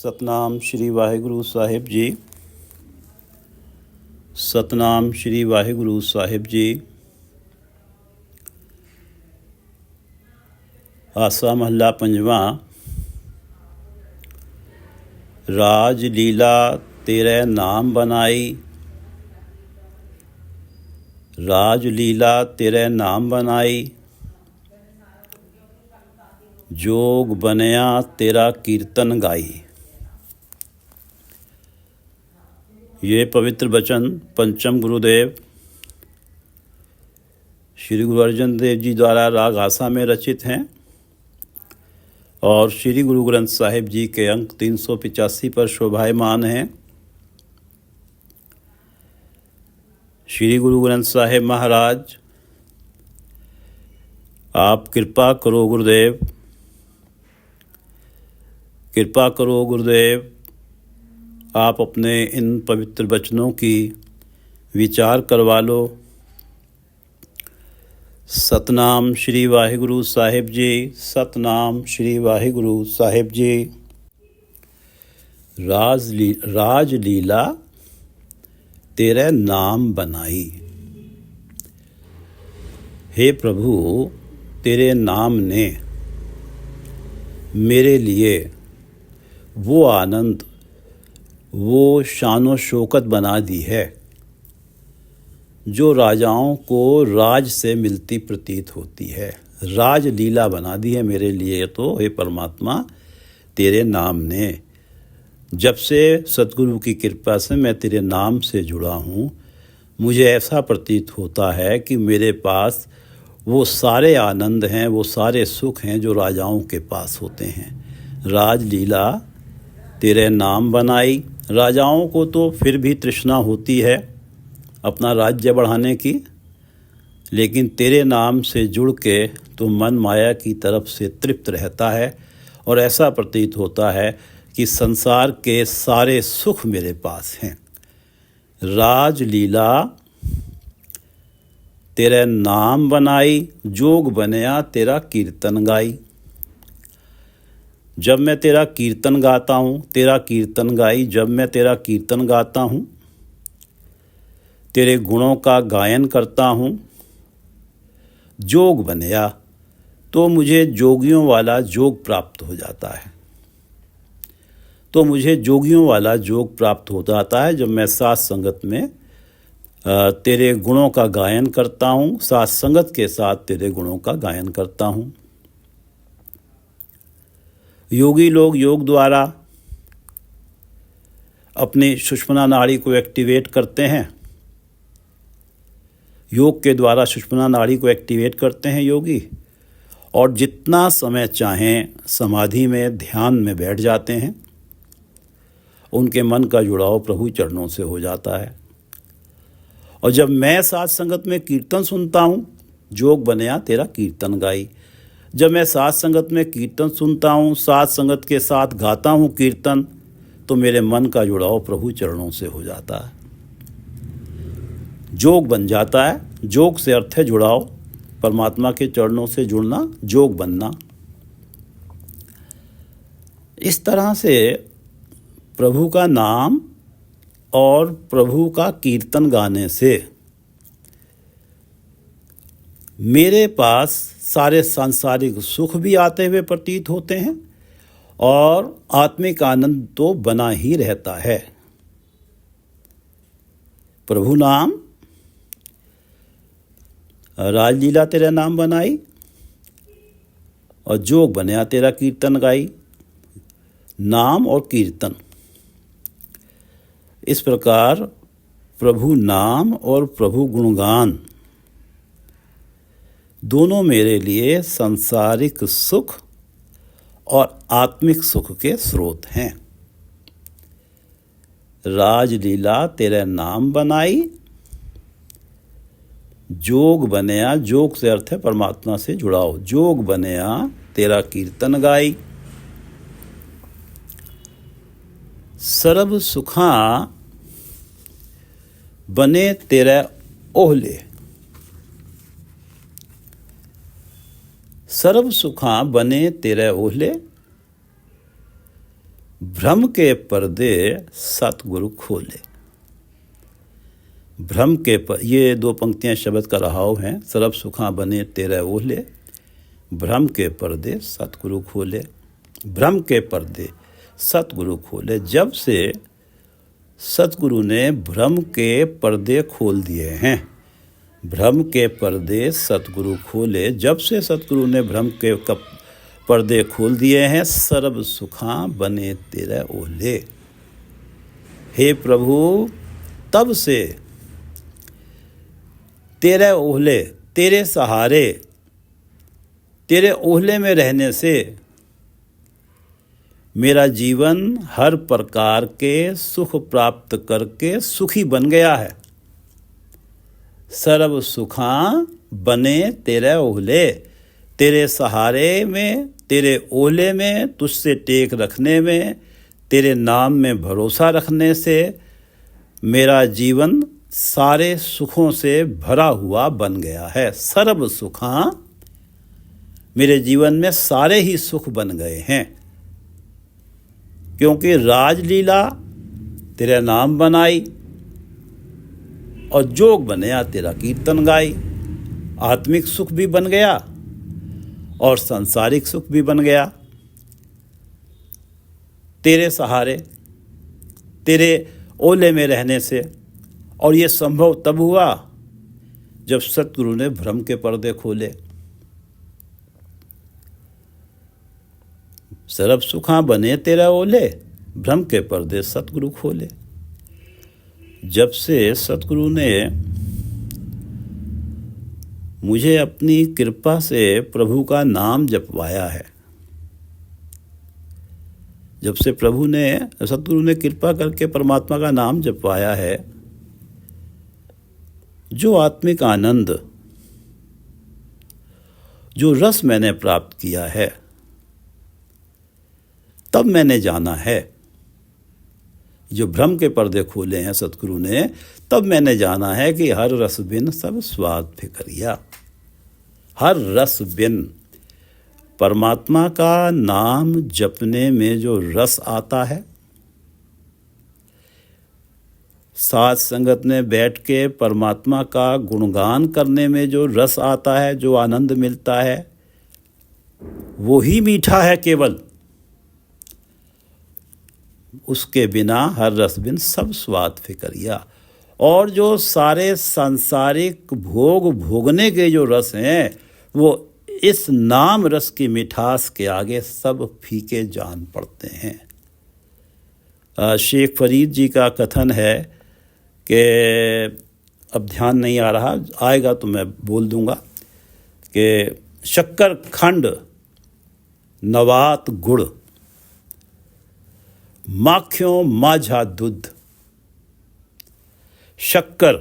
ਸਤਨਾਮ ਸ਼੍ਰੀ ਵਾਹਿਗੁਰੂ ਸਾਹਿਬ ਜੀ। ਸਤਨਾਮ ਸ਼੍ਰੀ ਵਾਹਿਗੁਰੂ ਸਾਹਿਬ ਜੀ। ਆਸਾ ਮਹੱਲਾ ਪੰਜਵਾਂ। ਰਾਜ ਲੀਲਾ ਤੇਰੇ ਨਾਮ ਬਨਾਈ, ਰਾਜ ਲੀਲਾ ਤੇਰੇ ਨਾਮ ਬਨਾਈ, जोग बनया तेरा कीर्तन गाई। ये पवित्र वचन पंचम गुरुदेव श्री गुरु अर्जन देव जी द्वारा राग आसा में रचित हैं और श्री गुरु ग्रंथ साहिब जी के अंक 385 पर शोभायमान हैं। श्री गुरु ग्रंथ साहिब महाराज, आप कृपा करो गुरुदेव, कृपा करो गुरुदेव। आप अपने इन पवित्र वचनों की विचार करवा लो। सतनाम श्री वाहिगुरु साहिब जी। सतनाम श्री वाहिगुरु साहिब जी। राज लीला तेरे नाम बनाई। हे प्रभु, तेरे नाम ने मेरे लिए वो आनंद, वो शानो शौकत बना दी है जो राजाओं को राज से मिलती प्रतीत होती है। राज लीला बना दी है मेरे लिए तो हे परमात्मा तेरे नाम ने। जब से सतगुरु की कृपा से मैं तेरे नाम से जुड़ा हूँ, मुझे ऐसा प्रतीत होता है कि मेरे पास वो सारे आनंद हैं, वो सारे सुख हैं जो राजाओं के पास होते हैं। राज लीला तेरे नाम बनाई। राजाओं को तो फिर भी तृष्णा होती है अपना राज्य बढ़ाने की, लेकिन तेरे नाम से जुड़ के तो मन माया की तरफ से तृप्त रहता है और ऐसा प्रतीत होता है कि संसार के सारे सुख मेरे पास हैं। राज लीला तेरे नाम बनाई, जोग बनया तेरा कीर्तन गाई। जब मैं तेरा कीर्तन गाता हूँ, तेरा कीर्तन गाई, जब मैं तेरा कीर्तन गाता हूँ, तेरे गुणों का गायन करता हूँ, जोग बनया तो मुझे जोगियों वाला जोग प्राप्त हो जाता है। तो मुझे जोगियों वाला जोग प्राप्त हो जाता है जब मैं साथ संगत में तेरे गुणों का गायन करता हूँ, साथ संगत के साथ तेरे गुणों का गायन करता हूँ। योगी लोग योग द्वारा अपनी सुषुम्ना नाड़ी को एक्टिवेट करते हैं। योग के द्वारा सुषुम्ना नाड़ी को एक्टिवेट करते हैं योगी, और जितना समय चाहें समाधि में ध्यान में बैठ जाते हैं। उनके मन का जुड़ाव प्रभु चरणों से हो जाता है। और जब मैं साथ संगत में कीर्तन सुनता हूँ, जोग बनया तेरा कीर्तन गाई। जब मैं साथ संगत में कीर्तन सुनता हूँ, साथ संगत के साथ गाता हूँ कीर्तन, तो मेरे मन का जुड़ाव प्रभु चरणों से हो जाता है, जोग बन जाता है। जोग से अर्थ है जुड़ाव, परमात्मा के चरणों से जुड़ना, जोग बनना। इस तरह से प्रभु का नाम और प्रभु का कीर्तन गाने से मेरे पास सारे सांसारिक सुख भी आते हुए प्रतीत होते हैं और आत्मिक आनंद तो बना ही रहता है। प्रभु नाम, राजलीला तेरा नाम बनाई और जोग बनया तेरा कीर्तन गाई। नाम और कीर्तन, इस प्रकार प्रभु नाम और प्रभु गुणगान दोनों मेरे लिए सांसारिक सुख और आत्मिक सुख के स्रोत हैं। राजलीला तेरे नाम बनाई, जोग बनया, जोग से अर्थ है परमात्मा से जुड़ाओ, जोग बनया तेरा कीर्तन गाई। सर्व सुखा बने तेरे ओहले, सर्व सुखा बने तेरे ओहले, भ्रम के पर्दे सतगुरु खोले। भ्रम के ये दो पंक्तियां शब्द का रहाव हैं। सर्व सुखा बने तेरे ओले, भ्रम के पर्दे सतगुरु खोले। भ्रम के पर्दे सतगुरु खोले। जब से सतगुरु ने भ्रम के पर्दे खोल दिए हैं, भ्रम के पर्दे सतगुरु खोले, जब से सतगुरु ने भ्रम के पर्दे खोल दिए हैं, सर्व सुखा बने तेरे ओले। हे प्रभु, तब से तेरे ओहले, तेरे सहारे, तेरे ओहले में रहने से मेरा जीवन हर प्रकार के सुख प्राप्त करके सुखी बन गया है। सर्व सुखा बने तेरे ओहले, तेरे सहारे में, तेरे ओहले में, तुझसे टेक रखने में, तेरे नाम में भरोसा रखने से मेरा जीवन सारे सुखों से भरा हुआ बन गया है। सर्व सुखा, मेरे जीवन में सारे ही सुख बन गए हैं, क्योंकि राजलीला तेरा नाम बनाई और जोग बनया तेरा कीर्तन गाई। आत्मिक सुख भी बन गया और सांसारिक सुख भी बन गया तेरे सहारे, तेरे ओले में रहने से। और ये संभव तब हुआ जब सतगुरु ने भ्रम के पर्दे खोले। सर्व सुखा बने तेरा ओले, भ्रम के पर्दे सतगुरु खोले। जब से सतगुरु ने मुझे अपनी कृपा से प्रभु का नाम जपवाया है, जब से सतगुरु ने कृपा करके परमात्मा का नाम जपवाया है, जो आत्मिक आनंद, जो रस मैंने प्राप्त किया है, तब मैंने जाना है, जो भ्रम के पर्दे खोले हैं सतगुरु ने, तब मैंने जाना है कि हर रस बिन सब स्वाद फिकरिया। हर रस बिन, परमात्मा का नाम जपने में जो रस आता है, साथ संगत में बैठ के परमात्मा का गुणगान करने में जो रस आता है, जो आनंद मिलता है, वो ही मीठा है केवल। उसके बिना हर रस बिन सब स्वाद फिकरिया। और जो सारे सांसारिक भोग भोगने के जो रस हैं, वो इस नाम रस की मिठास के आगे सब फीके जान पड़ते हैं। शेख फरीद जी का कथन है कि अब ध्यान नहीं आ रहा, आएगा तो मैं बोल दूंगा, कि शक्कर खंड नवात गुड़, माखियों माझा दूध। शक्कर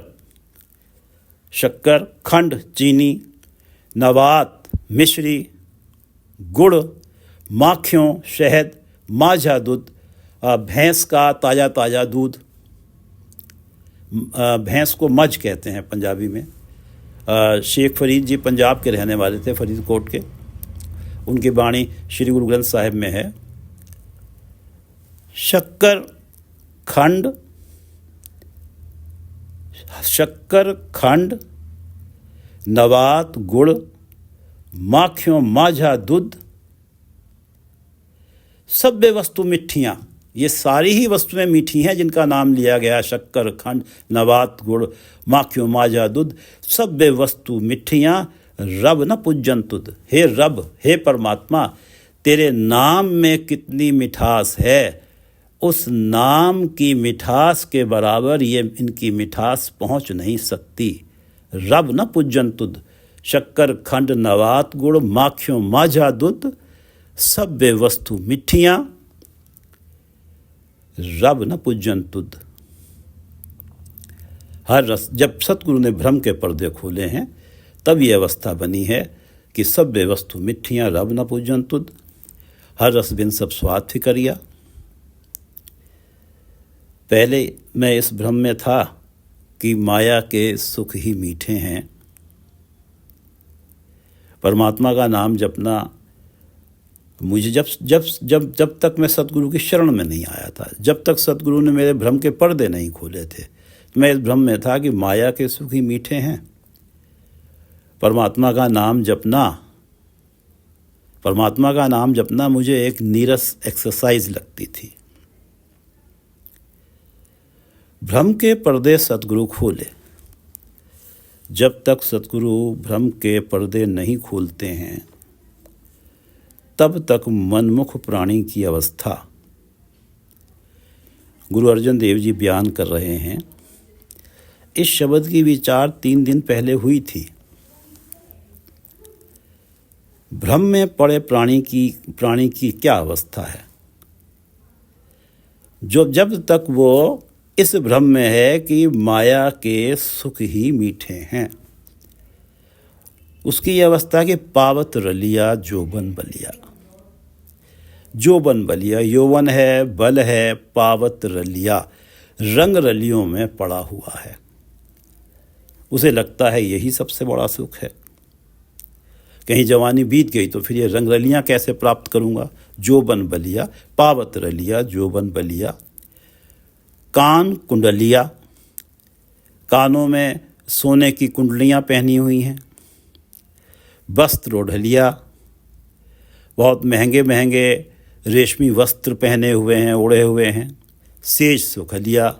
खंड चीनी, नवात मिश्री, गुड़ माखियों शहद, माझा दूध भैंस का ताज़ा ताज़ा दूध। भैंस को मज कहते हैं पंजाबी में। शेख फरीद जी पंजाब के रहने वाले थे, फरीदकोट के। उनकी वाणी श्री गुरु ग्रंथ साहिब में है। शक्कर खंड नवात गुड़ माखियों माझा दूध, सभ्य वस्तु मिठियाँ। ये सारी ही वस्तुएं मीठी हैं जिनका नाम लिया गया। शक्कर खंड नवात गुड़ माखियों माझा दूध, सभ्य वस्तु मिठियाँ, रब न पूजन तुद। हे रब, हे परमात्मा, तेरे नाम में कितनी मिठास है, उस नाम की मिठास के बराबर ये इनकी मिठास पहुँच नहीं सकती। रब न पूजन तुद, शक्कर खंड नवात गुड़ माखियों माझा दूध, सभ्य वस्तु मिठियाँ, रब न पूजन तुद। हर रस, जब सतगुरु ने भ्रम के पर्दे खोले हैं, तब ये अवस्था बनी है कि सभ्य वस्तु मिठियाँ, रब न पूजन तुद। हर रस बिन सब स्वाद फिकरिया। पहले मैं इस भ्रम में था कि माया के सुख ही मीठे हैं, परमात्मा का नाम जपना मुझे जब जब जब जब तक मैं सतगुरु की शरण में नहीं आया था, जब तक सतगुरु ने मेरे भ्रम के पर्दे नहीं खोले थे, मैं इस भ्रम में था कि माया के सुख ही मीठे हैं। परमात्मा का नाम जपना मुझे एक नीरस एक्सरसाइज लगती थी। भ्रम के पर्दे सतगुरु खोले। जब तक सतगुरु भ्रम के पर्दे नहीं खोलते हैं, तब तक मनमुख प्राणी की अवस्था। गुरु अर्जन देव जी बयान कर रहे हैं, इस शब्द की विचार 3 दिन पहले हुई थी। भ्रम में पड़े प्राणी की क्या अवस्था है? जब तक वो इस भ्रम में है कि माया के सुख ही मीठे हैं, उसकी अवस्था की पावत रलिया जोबन बलिया। जोबन बलिया यौवन है, बल है, पावत रलिया रंग रलियों में पड़ा हुआ है। उसे लगता है यही सबसे बड़ा सुख है। कहीं जवानी बीत गई तो फिर ये रंग रलियाँ कैसे प्राप्त करूँगा? जोबन बलिया, पावत रलिया, जोबन बलिया। कान कुंडलिया, कानों में सोने की कुंडलियाँ पहनी हुई हैं। वस्त्र ओढ़लिया, बहुत महंगे महंगे रेशमी वस्त्र पहने हुए हैं, ओढ़े हुए हैं। सेज सुखलिया,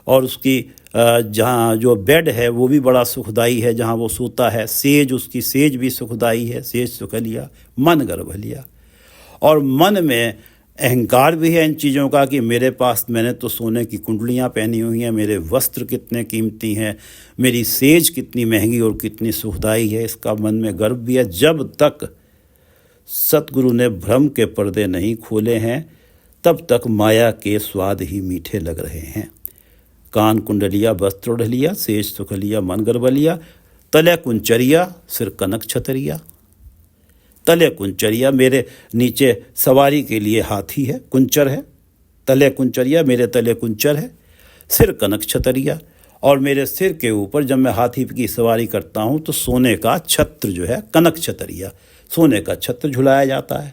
और उसकी जहाँ जो बेड है वो भी बड़ा सुखदाई है, जहाँ वो सोता है। उसकी सेज भी सुखदाई है, सेज सुखलिया। मन गर्भलिया, और मन में अहंकार भी है इन चीज़ों का कि मेरे पास, मैंने तो सोने की कुंडलियाँ पहनी हुई हैं, मेरे वस्त्र कितने कीमती हैं, मेरी सेज कितनी महंगी और कितनी सुखदाई है, इसका मन में गर्व भी है। जब तक सतगुरु ने भ्रम के पर्दे नहीं खोले हैं, तब तक माया के स्वाद ही मीठे लग रहे हैं। कान कुंडलिया, वस्त्र ओढ़लिया, सेज सुखलिया, मन गर्भलिया। तले कुंचरिया, सिर कनक छतरिया। तले कुंचरिया, मेरे नीचे सवारी के लिए हाथी है, कुंचर है। तले कुंचरिया, मेरे तले कुंचर है। सिर कनक छतरिया, और मेरे सिर के ऊपर जब मैं हाथी की सवारी करता हूँ तो सोने का छत्र जो है, कनक छतरिया, सोने का छत्र झुलाया जाता है।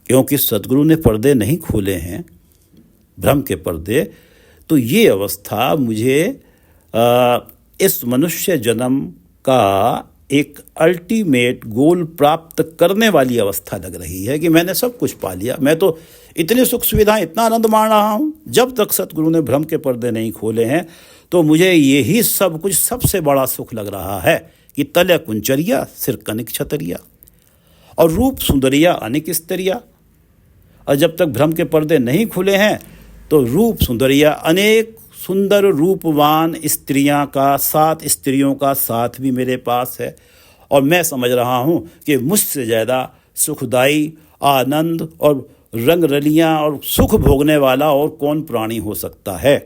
क्योंकि सतगुरु ने पर्दे नहीं खोले हैं, भ्रम के पर्दे, तो ये अवस्था मुझे इस मनुष्य जन्म का एक अल्टीमेट गोल प्राप्त करने वाली अवस्था लग रही है कि मैंने सब कुछ पा लिया, मैं तो इतनी सुख सुविधाएं, इतना आनंद मान रहा हूँ। जब तक सतगुरु ने भ्रम के पर्दे नहीं खोले हैं तो मुझे यही सब कुछ सबसे बड़ा सुख लग रहा है कि तले कुंचरिया, सिर कनिक छतरिया, और रूप सुंदरिया अनेक स्तरिया। और जब तक भ्रम के पर्दे नहीं खुले हैं तो रूप सुंदरिया, अनेक सुंदर रूपवान स्त्रियां का, 7 स्त्रियों का साथ भी मेरे पास है। और मैं समझ रहा हूँ कि मुझसे ज़्यादा सुखदाई, आनंद और रंग रलियाँ और सुख भोगने वाला और कौन प्राणी हो सकता है।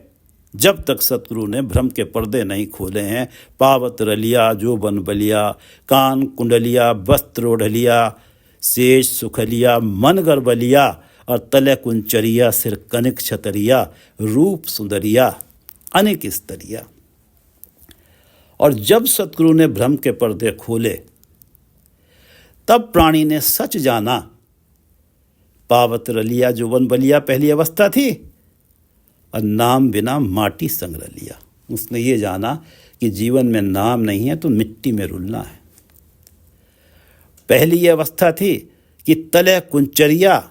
जब तक सतगुरु ने भ्रम के पर्दे नहीं खोले हैं, पावत रलिया जोबन बलिया, कान कुंडलिया, वस्त्र ओढ़लिया, सेज सुखलिया, मन गर्भलिया, और तले कुंचरिया, सिर कनिक छतरिया, रूप सुंदरिया अनेक स्तरिया। और जब सतगुरु ने भ्रम के पर्दे खोले, तब प्राणी ने सच जाना। पावत रलिया जोबन बलिया पहली अवस्था थी, और नाम बिना माटी संग रलिया। उसने ये जाना कि जीवन में नाम नहीं है तो मिट्टी में रुलना है। पहली ये अवस्था थी कि तले कुंचरिया,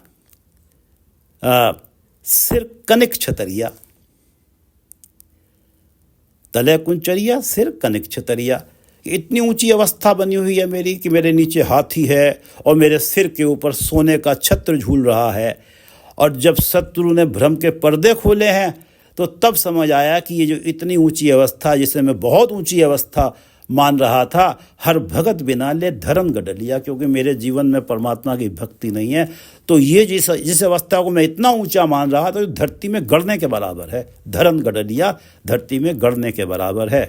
सिर कनिक छतरिया। तले कुंचरिया, सिर कनिक छतरिया, इतनी ऊंची अवस्था बनी हुई है मेरी कि मेरे नीचे हाथी है और मेरे सिर के ऊपर सोने का छत्र झूल रहा है। और जब सतगुरु ने भ्रम के पर्दे खोले हैं तो तब समझ आया कि ये जो इतनी ऊंची अवस्था, जिसे मैं बहुत ऊंची अवस्था मान रहा था, हर भगत बिना ले धर्म गडलिया, क्योंकि मेरे जीवन में परमात्मा की भक्ति नहीं है। तो ये जिस अवस्था को मैं इतना ऊंचा मान रहा था, तो धरती में गड़ने के बराबर है। धर्म गडलिया धरती में गड़ने के बराबर है।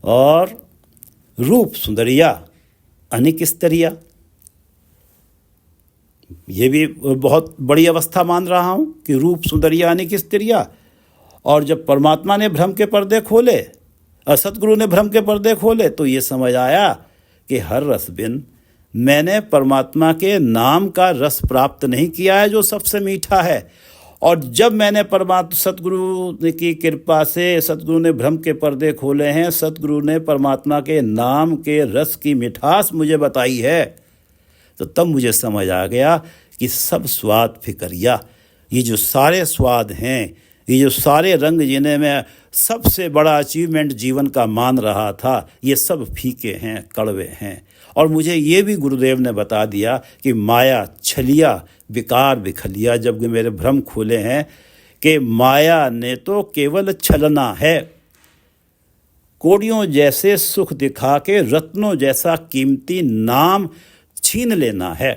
और रूप सुंदरिया अनेक स्तरिया, ये भी बहुत बड़ी अवस्था मान रहा हूँ कि रूप सुंदरिया अनेक स्तरिया। और जब परमात्मा ने भ्रम के पर्दे खोले और सतगुरु ने भ्रम के पर्दे खोले, तो ये समझ आया कि हर रस बिन मैंने परमात्मा के नाम का रस प्राप्त नहीं किया है जो सबसे मीठा है। और जब मैंने परमात्मा सतगुरु की कृपा से सतगुरु ने भ्रम के पर्दे खोले हैं, सतगुरु ने परमात्मा के नाम के रस की मिठास मुझे बताई है, तो तब मुझे समझ आ गया कि सब स्वाद फिक्रिया, ये जो सारे स्वाद हैं, ये जो सारे रंग जिन्हें मैं सबसे बड़ा अचीवमेंट जीवन का मान रहा था, ये सब फीके हैं, कड़वे हैं। और मुझे ये भी गुरुदेव ने बता दिया कि माया छलिया विकार विखलिया, जब मेरे भ्रम खुले हैं कि माया ने तो केवल छलना है, कोड़ियों जैसे सुख दिखा के रत्नों जैसा कीमती नाम छीन लेना है।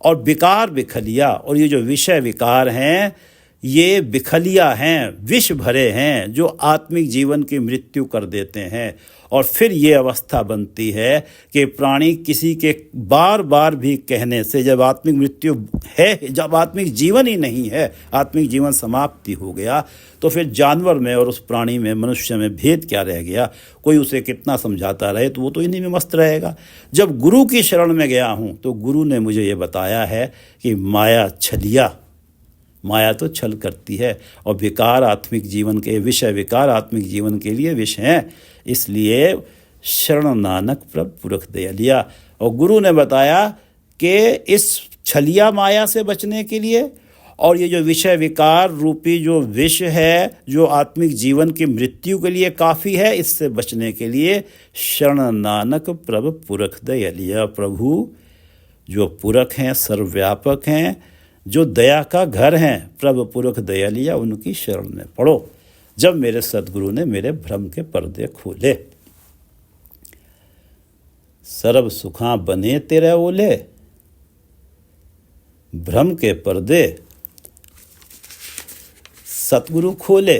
और विकार विखलिया, और ये जो विषय विकार हैं ये विखलिया हैं, विष भरे हैं, जो आत्मिक जीवन की मृत्यु कर देते हैं। और फिर ये अवस्था बनती है कि प्राणी किसी के बार बार भी कहने से, जब आत्मिक मृत्यु है, जब आत्मिक जीवन ही नहीं है, आत्मिक जीवन समाप्ति हो गया, तो फिर जानवर में और उस प्राणी में, मनुष्य में भेद क्या रह गया? कोई उसे कितना समझाता रहे तो वो तो इन्हीं में मस्त रहेगा। जब गुरु की शरण में गया हूँ तो गुरु ने मुझे ये बताया है कि माया छलिया, माया तो छल करती है, और विकार आत्मिक जीवन के, विषय विकार आत्मिक जीवन के लिए विष हैं। इसलिए शरण नानक प्रभु पुरख दया लिया। और गुरु ने बताया कि इस छलिया माया से बचने के लिए, और ये जो विषय विकार रूपी जो विष है, जो आत्मिक जीवन की मृत्यु के लिए काफ़ी है, इससे बचने के लिए शरण नानक प्रभु पुरख दया लिया। प्रभु जो पुरख हैं, सर्वव्यापक हैं, जो दया का घर हैं, प्रभु पुरख दया लिया, उनकी शरण में पड़ो। जब मेरे सतगुरु ने मेरे भ्रम के पर्दे खोले, सर्व सुखा बने तेरे ओले, भ्रम के पर्दे सतगुरु खोले,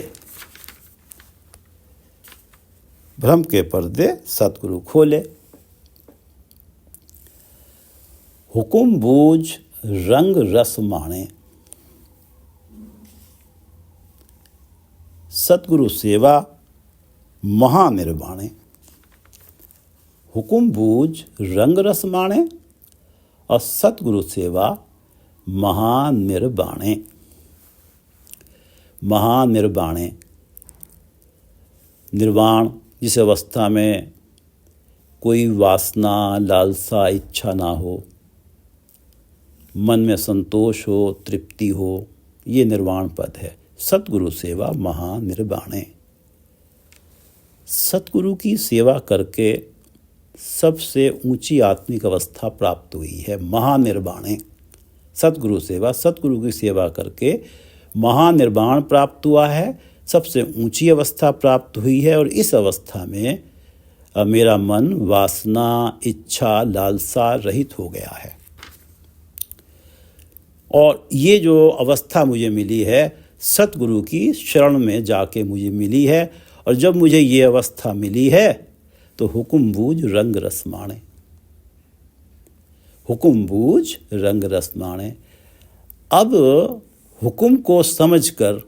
भ्रम के पर्दे सतगुरु खोले। हुकुम बूझ रंग रस माणे, सतगुरु सेवा महानिर्वाणे। हुकुम बूझ रंग रस माणे और सतगुरु सेवा महानिर्वाणे। महानिर्वाणे, निर्वाण जिस अवस्था में कोई वासना, लालसा, इच्छा ना हो, मन में संतोष हो, तृप्ति हो, ये निर्वाण पद है। सतगुरु सेवा महानिर्वाणे। सतगुरु की सेवा करके सबसे ऊंची आत्मिक अवस्था प्राप्त हुई है, महानिर्वाणे। सतगुरु सेवा, सतगुरु की सेवा करके महानिर्वाण प्राप्त हुआ है, सबसे ऊंची अवस्था प्राप्त हुई है। और इस अवस्था में मेरा मन वासना, इच्छा, लालसा रहित हो गया है। और ये जो अवस्था मुझे मिली है, सतगुरु की शरण में जाके मुझे मिली है। और जब मुझे ये अवस्था मिली है तो हुकुम बूझ रंग रस माणे, हुकुम बूझ रंग रस माणे। अब हुकुम को समझकर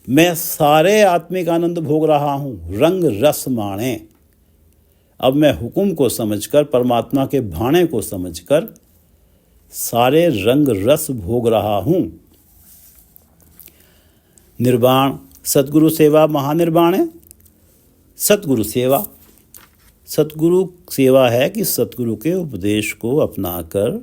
मैं सारे आत्मिक आनंद भोग रहा हूँ, रंग रस माणे। अब मैं हुकुम को समझकर, परमात्मा के भाणे को समझकर सारे रंग रस भोग रहा हूँ। निर्वाण, सतगुरु सेवा महानिर्वाणे। सतगुरु सेवा, सतगुरु सेवा है कि सतगुरु के उपदेश को अपनाकर,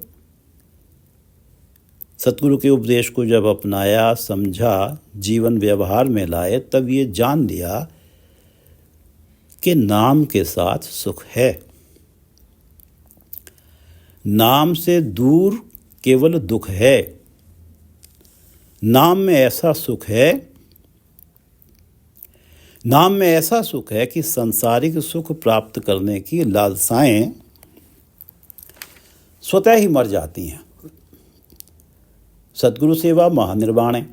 सतगुरु के उपदेश को जब अपनाया, समझा, जीवन व्यवहार में लाए, तब ये जान लिया कि नाम के साथ सुख है। नाम से दूर केवल दुख है। नाम में ऐसा सुख है, नाम में ऐसा सुख है कि सांसारिक सुख प्राप्त करने की लालसाएं स्वतः ही मर जाती हैं। सतगुरु सेवा महानिर्वाणे।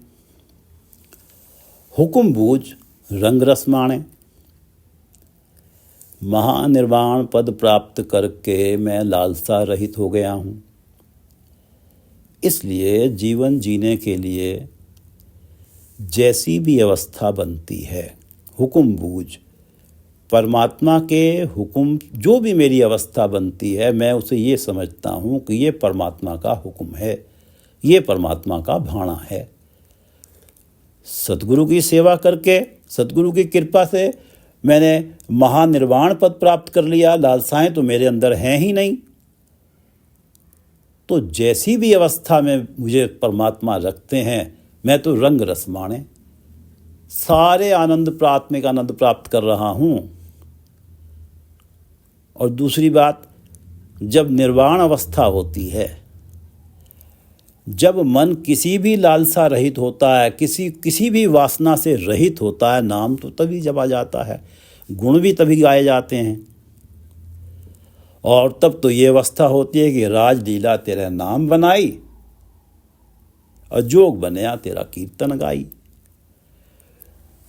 हुकुम बूझ रंग रस माणे। महानिर्वाण पद प्राप्त करके मैं लालसा रहित हो गया हूँ। इसलिए जीवन जीने के लिए जैसी भी अवस्था बनती है, हुकुम बूझ, परमात्मा के हुक्म जो भी मेरी अवस्था बनती है, मैं उसे ये समझता हूँ कि ये परमात्मा का हुक्म है, ये परमात्मा का भाणा है। सतगुरु की सेवा करके, सतगुरु की कृपा से मैंने महानिर्वाण पद प्राप्त कर लिया। लालसाएं तो मेरे अंदर हैं ही नहीं। तो जैसी भी अवस्था में मुझे परमात्मा रखते हैं, मैं तो रंग रस माणे सारे आनंद, प्राथमिक आनंद प्राप्त कर रहा हूँ। और दूसरी बात, जब निर्वाण अवस्था होती है, जब मन किसी भी लालसा रहित होता है, किसी भी वासना से रहित होता है, नाम तो तभी जपा जाता है, गुण भी तभी गाए जाते हैं। और तब तो ये अवस्था होती है कि राजलीला तेरा नाम बनाई, अजोग बनया तेरा कीर्तन गाई।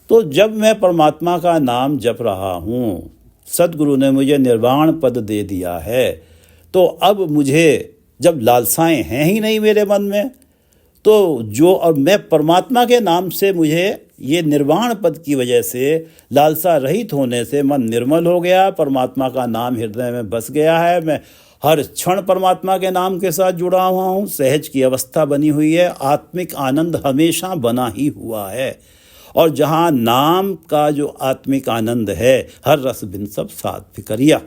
तो जब मैं परमात्मा का नाम जप रहा हूँ, सद्गुरु ने मुझे निर्वाण पद दे दिया है, तो अब मुझे जब लालसाएं हैं ही नहीं मेरे मन में, तो जो और मैं परमात्मा के नाम से, मुझे ये निर्वाण पद की वजह से, लालसा रहित होने से मन निर्मल हो गया, परमात्मा का नाम हृदय में बस गया है। मैं हर क्षण परमात्मा के नाम के साथ जुड़ा हुआ हूँ, सहज की अवस्था बनी हुई है, आत्मिक आनंद हमेशा बना ही हुआ है। और जहाँ नाम का जो आत्मिक आनंद है, हर रस बिन सब साथ फिकरिया,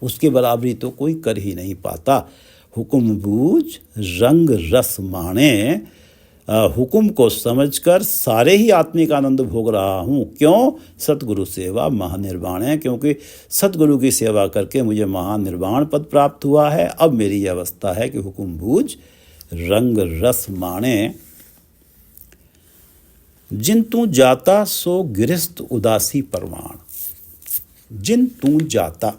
उसके बराबरी तो कोई कर ही नहीं पाता। हुक्म बूझ रंग रस माणे, हुक्म को समझकर सारे ही आत्मिक आनंद भोग रहा हूँ। क्यों? सतगुरु सेवा महानिर्वाण है, क्योंकि सतगुरु की सेवा करके मुझे महानिर्वाण पद प्राप्त हुआ है। अब मेरी ये अवस्था है कि हुक्म बूझ रंग रस माणे। जिन तू जाता सो गृहस्थ उदासी परवान। जिन तू जाता,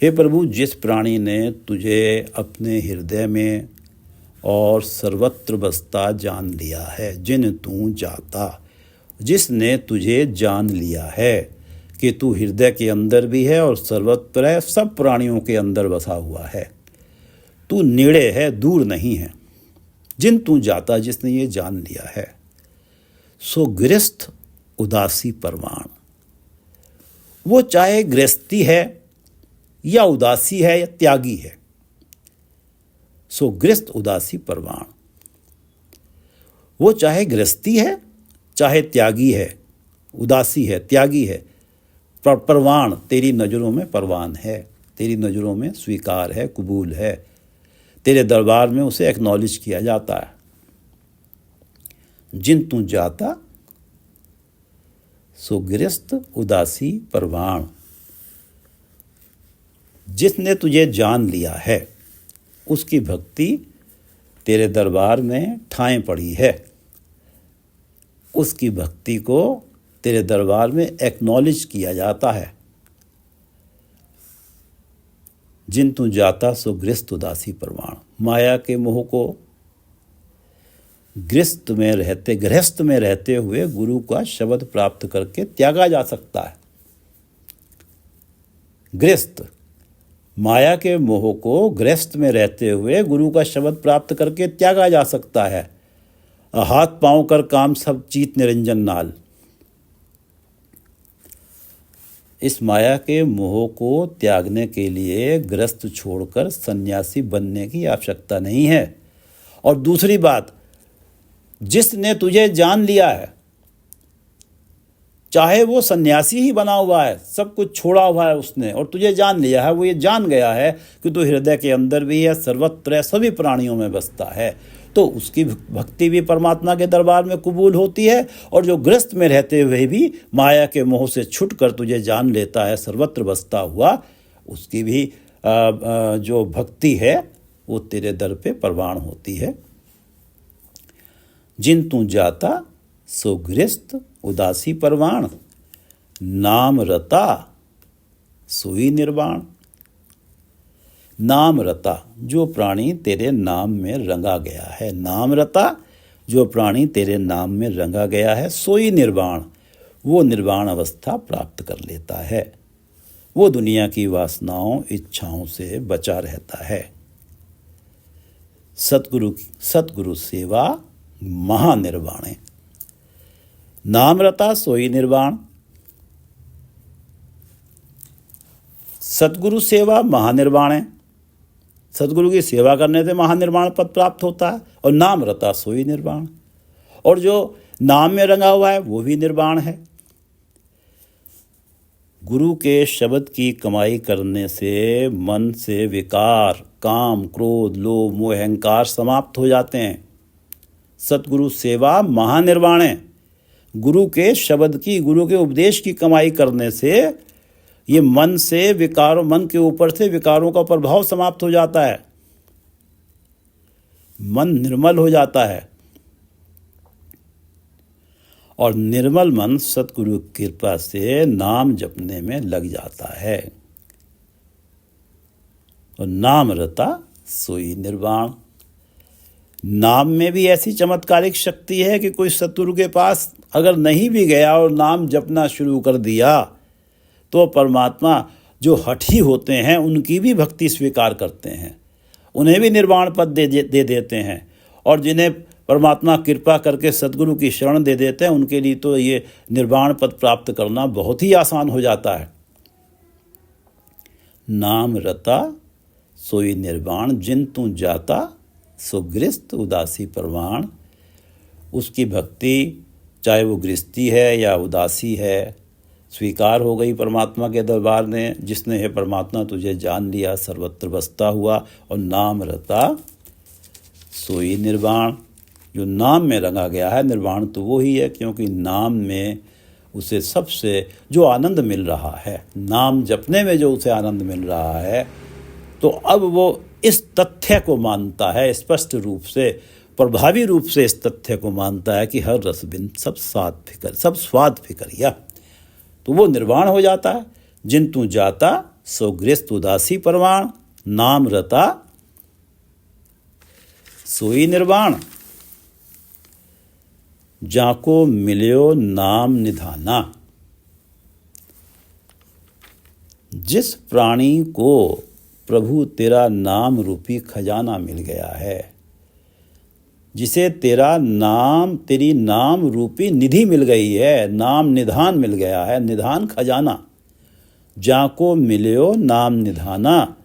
हे प्रभु, जिस प्राणी ने तुझे अपने हृदय में और सर्वत्र बसता जान लिया है, जिन तू जाता, जिसने तुझे जान लिया है कि तू हृदय के अंदर भी है और सर्वत्र है, सब प्राणियों के अंदर बसा हुआ है, तू नेड़े है, दूर नहीं है। जिन तू जाता, जिसने ये जान लिया है, सो गृहस्थ उदासी परवान। वो चाहे गृहस्थी है या उदासी है या त्यागी है, सो गृहस्थ उदासी परवान। वो चाहे गृहस्थी है, चाहे त्यागी है, उदासी है, त्यागी है, परवान तेरी नज़रों में परवान है, तेरी नज़रों में स्वीकार है, कबूल है, तेरे दरबार में उसे एक्नॉलेज किया जाता है। जिन तू जाता सो गृहस्थ उदासी परवान। जिसने तुझे जान लिया है, उसकी भक्ति तेरे दरबार में ठाएं पड़ी है, उसकी भक्ति को तेरे दरबार में एक्नॉलेज किया जाता है। जिन तू जाता सो गृहस्थ उदासी परवान। माया के मोह को गृहस्थ में रहते हुए गुरु का शब्द प्राप्त करके त्यागा जा सकता है। गृहस्थ, माया के मोह को गृहस्थ में रहते हुए गुरु का शब्द प्राप्त करके त्यागा जा सकता है। हाथ पांव कर काम सब चीत निरंजन नाल। इस माया के मोह को त्यागने के लिए गृहस्थ छोड़कर सन्यासी बनने की आवश्यकता नहीं है। और दूसरी बात, जिसने तुझे जान लिया है, चाहे वो सन्यासी ही बना हुआ है, सब कुछ छोड़ा हुआ है उसने, और तुझे जान लिया है, वो ये जान गया है कि तू हृदय के अंदर भी है, सर्वत्र है, सभी प्राणियों में बसता है, तो उसकी भक्ति भी परमात्मा के दरबार में कबूल होती है। और जो गृहस्थ में रहते हुए भी माया के मोह से छुटकर तुझे जान लेता है, सर्वत्र बसता हुआ, उसकी भी जो भक्ति है वो तेरे दर पे परवान होती है। जिन तू जाता सो गृहस्थ उदासी परवान। नाम रता सोई निर्वाण। नाम रता, जो प्राणी तेरे नाम में रंगा गया है, नाम रता, जो प्राणी तेरे नाम में रंगा गया है, सोई निर्वाण, वो निर्वाण अवस्था प्राप्त कर लेता है। वो दुनिया की वासनाओं, इच्छाओं से बचा रहता है। सतगुरु सेवा महानिर्वाणे। नाम रता सोई निर्वाण। सतगुरु सेवा महानिर्वाण है। सतगुरु की सेवा करने से महानिर्वाण पद प्राप्त होता है। और नाम रता सोई निर्वाण, और जो नाम में रंगा हुआ है वो भी निर्वाण है। गुरु के शब्द की कमाई करने से मन से विकार, काम, क्रोध, लोभ, मोह, अहंकार समाप्त हो जाते हैं। सतगुरु सेवा महानिर्वाण है। गुरु के शब्द की, गुरु के उपदेश की कमाई करने से ये मन से विकारों, मन के ऊपर से विकारों का प्रभाव समाप्त हो जाता है। मन निर्मल हो जाता है, और निर्मल मन सतगुरु की कृपा से नाम जपने में लग जाता है। और नाम रता सोई निर्वाण। नाम में भी ऐसी चमत्कारिक शक्ति है कि कोई सतगुरु के पास अगर नहीं भी गया और नाम जपना शुरू कर दिया तो परमात्मा जो हठी होते हैं उनकी भी भक्ति स्वीकार करते हैं, उन्हें भी निर्वाण पद दे देते हैं। और जिन्हें परमात्मा कृपा करके सतगुरु की शरण दे देते हैं उनके लिए तो ये निर्वाण पद प्राप्त करना बहुत ही आसान हो जाता है। नाम रता सोई निर्वाण, जिन तू जाता सो गृहस्थ उदासी परवाण। उसकी भक्ति चाहे वो गृहस्थी है या उदासी है, स्वीकार हो गई परमात्मा के दरबार ने, जिसने हे परमात्मा तुझे जान लिया, सर्वत्र बसता हुआ। और नाम रता सोई निर्वाण, जो नाम में रंगा गया है, निर्वाण तो वो ही है, क्योंकि नाम में उसे सबसे जो आनंद मिल रहा है, नाम जपने में जो उसे आनंद मिल रहा है, तो अब वो इस तथ्य को मानता है, स्पष्ट रूप से, प्रभावी रूप से इस तथ्य को मानता है कि हर रस बिन सब स्वाद फिकरिया। तो वो निर्वाण हो जाता है। जिन तू जाता सो गृहस्थ उदासी परवाण, नाम रता सोई निर्वाण। जाको मिल्यो नाम निधाना। जिस प्राणी को प्रभु तेरा नाम रूपी खजाना मिल गया है, जिसे तेरा नाम, तेरी नाम रूपी निधि मिल गई है, नाम निधान मिल गया है, निधान खजाना। जाको मिल्यो नाम निधाना।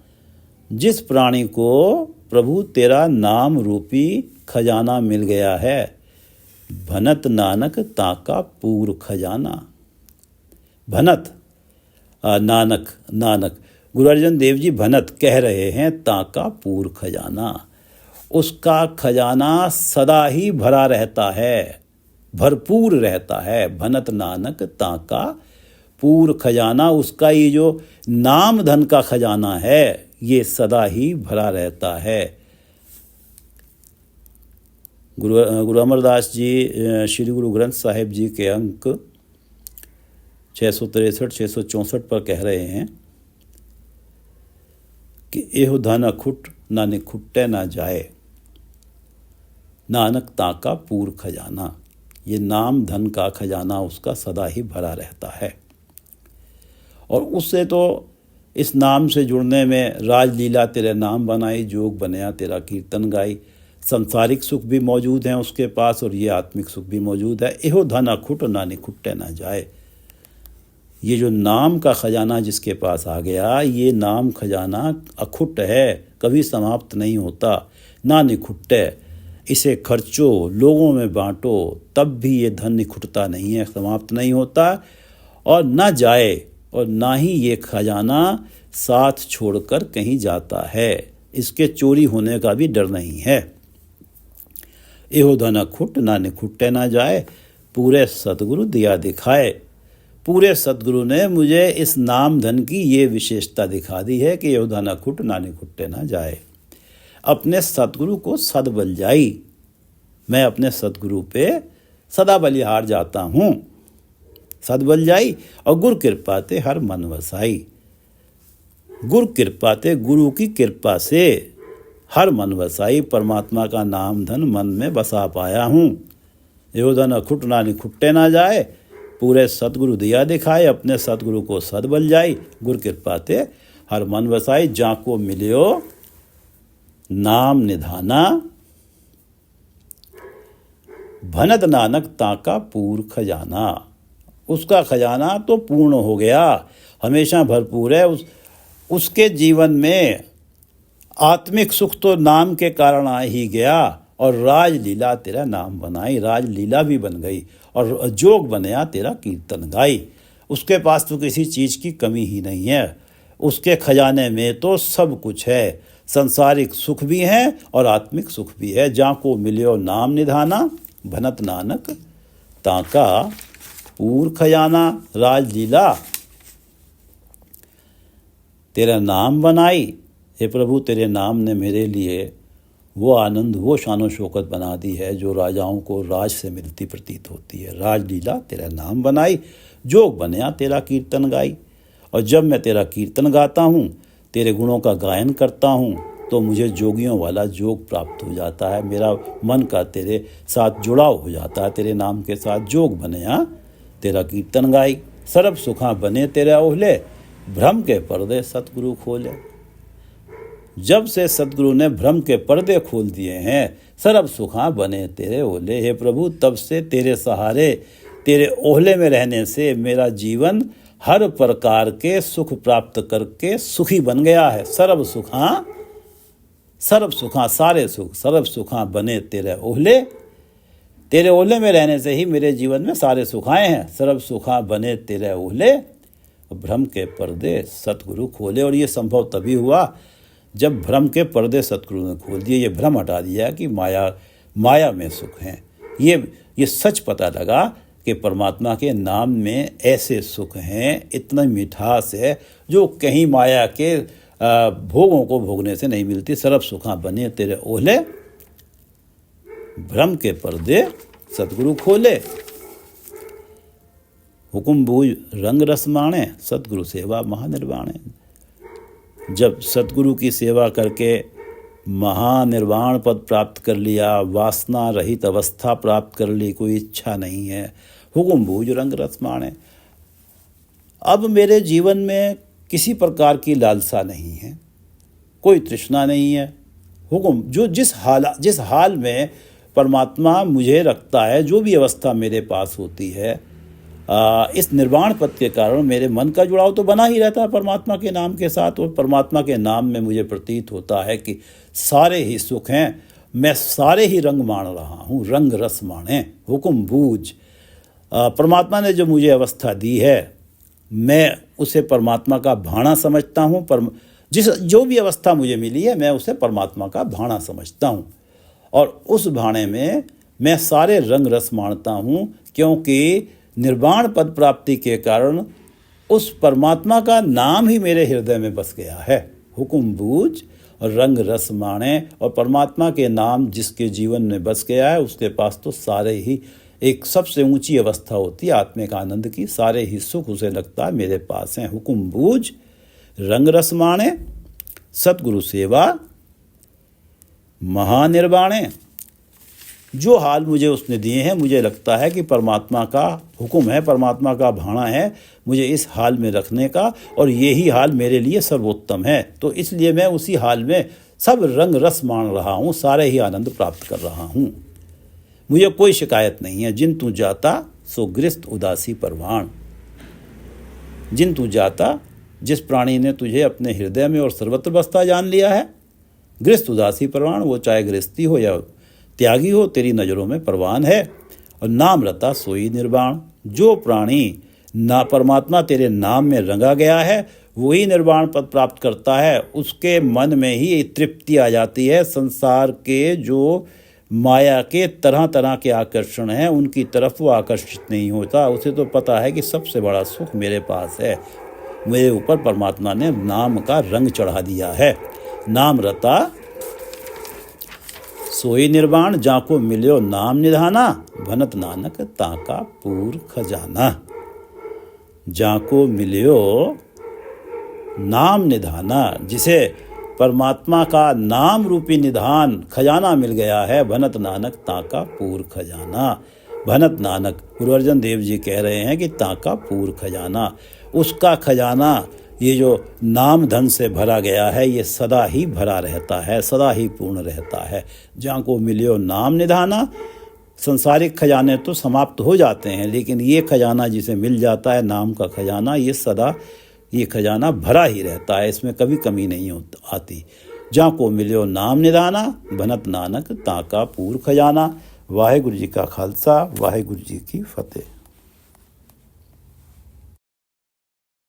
जिस प्राणी को प्रभु तेरा नाम रूपी खजाना मिल गया है, भनत नानक ताका पूर खजाना। भनत नानक गुरु अर्जन देव जी भनत कह रहे हैं ताका पूर खजाना। उसका खजाना सदा ही भरा रहता है, भरपूर रहता है। भनत नानक ताका पूर खजाना, उसका ये जो नाम धन का खजाना है ये सदा ही भरा रहता है। गुरु अमरदास जी श्री गुरु ग्रंथ साहिब जी के अंक 663 664 पर कह रहे हैं कि एहो धन अखुट ना निखुट्टे ना जाए, नानक ताका पूर खजाना। ये नाम धन का खजाना उसका सदा ही भरा रहता है। और उससे तो इस नाम से जुड़ने में राजलीला तेरे नाम बनाई, जोग बनया तेरा कीर्तन गाई। संसारिक सुख भी मौजूद हैं उसके पास और ये आत्मिक सुख भी मौजूद है। एहो धन अखुट ना निखुट्टे ना जाए। ये जो नाम का खजाना जिसके पास आ गया, ये नाम खजाना अखुट है, कभी समाप्त नहीं होता, ना निखुट्टे। इसे खर्चो, लोगों में बांटो, तब भी ये धन निखुटता नहीं है, समाप्त नहीं होता। और ना जाए, और ना ही ये खजाना साथ छोड़कर कहीं जाता है, इसके चोरी होने का भी डर नहीं है। एहो धन अखुट ना निखुट्टे ना जाए, पूरे सतगुरु दिया दिखाए। पूरे सतगुरु ने मुझे इस नाम धन की ये विशेषता दिखा दी है कि एहो धन अखुट ना निखुट्टे ना जाए। अपने सतगुरु को सद बल जाई, मैं अपने सतगुरु पे सदा बलिहार जाता हूँ। सद बल जाई और गुरु कृपा ते हर मन वसाई। गुरु कृपा ते, गुरु की कृपा से हर मन वसाई। परमात्मा का नाम धन मन में बसा पाया हूँ। एहो धन अखुट ना निखुट्टे ना जाए, पूरे सतगुरु दिया दिखाए। अपने सतगुरु को सद बल जाई, गुरु कृपा ते हर मन वसाई। जाको मिल्यो नाम निधाना, भनत नानक ताका पूर खजाना। उसका खजाना तो पूर्ण हो गया, हमेशा भरपूर है। उसके जीवन में आत्मिक सुख तो नाम के कारण आ ही गया, और राजलीला तेरा नाम बनाई, राजलीला भी बन गई, और जोग बनया तेरा कीर्तन गाई। उसके पास तो किसी चीज़ की कमी ही नहीं है, उसके खजाने में तो सब कुछ है, संसारिक सुख भी है और आत्मिक सुख भी है। जाको मिलियो नाम निधाना, भनत नानक ताका पूर खजाना। राजलीला तेरा नाम बनाई, हे प्रभु तेरे नाम ने मेरे लिए वो आनंद, वो शानो शौकत बना दी है जो राजाओं को राज से मिलती प्रतीत होती है। राजलीला तेरा नाम बनाई, जोग बनया तेरा कीर्तन गाई। और जब मैं तेरा कीर्तन गाता हूँ, तेरे गुणों का गायन करता हूँ, तो मुझे जोगियों वाला जोग प्राप्त हो जाता है। मेरा मन का तेरे साथ जुड़ाव हो जाता है, तेरे नाम के साथ जोग बनया तेरा कीर्तन गाई। सर्व सुखा बने तेरे ओहले, भ्रम के पर्दे सतगुरु खोले। जब से सतगुरु ने भ्रम के पर्दे खोल दिए हैं, सर्व सुखा बने तेरे ओहले। हे प्रभु, तब से तेरे सहारे, तेरे ओहले में रहने से मेरा जीवन हर प्रकार के सुख प्राप्त करके सुखी बन गया है। सर्व सुखा सारे सुख, सर्व सुखा बने तेरे ओहले। तेरे ओहले में रहने से ही मेरे जीवन में सारे सुख आए हैं। सर्व सुखा बने तेरे ओहले, भ्रम के पर्दे सतगुरु खोले। और ये संभव तभी हुआ जब भ्रम के पर्दे सतगुरु ने खोल दिए। ये भ्रम हटा दिया कि माया में सुख हैं। ये सच पता लगा कि परमात्मा के नाम में ऐसे सुख हैं, इतना मिठास है जो कहीं माया के भोगों को भोगने से नहीं मिलती। सर्व सुखा बने तेरे ओहले, भ्रम के पर्दे सतगुरु खोले। हुकुम बूझ रंग रस माणे, सतगुरु सेवा महानिर्वाणे। जब सतगुरु की सेवा करके महानिर्वाण पद प्राप्त कर लिया, वासना रहित अवस्था प्राप्त कर ली, कोई इच्छा नहीं है, हुकुम बूझ रंग रस माणे। अब मेरे जीवन में किसी प्रकार की लालसा नहीं है, कोई तृष्णा नहीं है। हुकुम जो जिस हाल में परमात्मा मुझे रखता है, जो भी अवस्था मेरे पास होती है, इस निर्वाण पद के कारण मेरे मन का जुड़ाव तो बना ही रहता है परमात्मा के नाम के साथ। और परमात्मा के नाम में मुझे प्रतीत होता है कि सारे ही सुख हैं, मैं सारे ही रंग मान रहा हूँ। रंग रस माणे, हुकुम बूझ। परमात्मा ने जो मुझे अवस्था दी है, मैं उसे परमात्मा का भाणा समझता हूँ। जो भी अवस्था मुझे मिली है, मैं उसे परमात्मा का भाणा समझता हूँ, और उस भाणे में मैं सारे रंग रस मानता हूँ, क्योंकि निर्वाण पद प्राप्ति के कारण उस परमात्मा का नाम ही मेरे हृदय में बस गया है। हुकुम बूझ और रंग रस माणे। और परमात्मा के नाम जिसके जीवन में बस गया है, उसके पास तो सारे ही, एक सबसे ऊंची अवस्था होती है आत्मिक आनंद की, सारे ही सुख उसे लगता है मेरे पास हैं। हुकुम बूझ रंग रस माणे, सतगुरु सेवा महानिर्वाणे। जो हाल मुझे उसने दिए हैं, मुझे लगता है कि परमात्मा का हुक्म है, परमात्मा का भाणा है मुझे इस हाल में रखने का, और यही हाल मेरे लिए सर्वोत्तम है। तो इसलिए मैं उसी हाल में सब रंग रस मान रहा हूँ, सारे ही आनंद प्राप्त कर रहा हूँ। मुझे कोई शिकायत नहीं है। जिन तू जाता सो गृहस्थ उदासी परवान। जिन तू जाता, जिस प्राणी ने तुझे अपने हृदय में और सर्वत्र बसता जान लिया है, गृहस्थ उदासी परवान, वो चाहे गृहस्थी हो या त्यागी हो, तेरी नज़रों में परवान है। और नाम रता सोई निर्वाण। जो प्राणी ना परमात्मा तेरे नाम में रंगा गया है, वही निर्वाण पद प्राप्त करता है। उसके मन में ही तृप्ति आ जाती है। संसार के जो माया के तरह तरह के आकर्षण हैं, उनकी तरफ वो आकर्षित नहीं होता। उसे तो पता है कि सबसे बड़ा सुख मेरे पास है, मेरे ऊपर परमात्मा ने नाम का रंग चढ़ा दिया है। नाम रता सोई निर्वाण, जाको मिल्यो नाम निधाना, भनत नानक ताका पूर खजाना। जाको मिल्यो नाम निधाना, जिसे परमात्मा का नाम रूपी निधान खजाना मिल गया है, भनत नानक ताका पूर खजाना। भनत नानक, गुरु अर्जन देव जी कह रहे हैं कि ताका पूर खजाना, उसका खजाना ये जो नाम धन से भरा गया है, ये सदा ही भरा रहता है, सदा ही पूर्ण रहता है। जहाँ को मिलियो नाम निधाना, संसारिक खजाने तो समाप्त हो जाते हैं, लेकिन ये खजाना जिसे मिल जाता है, नाम का खजाना, ये सदा ये खजाना भरा ही रहता है, इसमें कभी कमी नहीं आती। जहाँ को मिल्यो नाम निधाना, बनत नानक ताका पूर खजाना। वाहिगुरु जी का खालसा, वाहिगुरु जी की फतेह।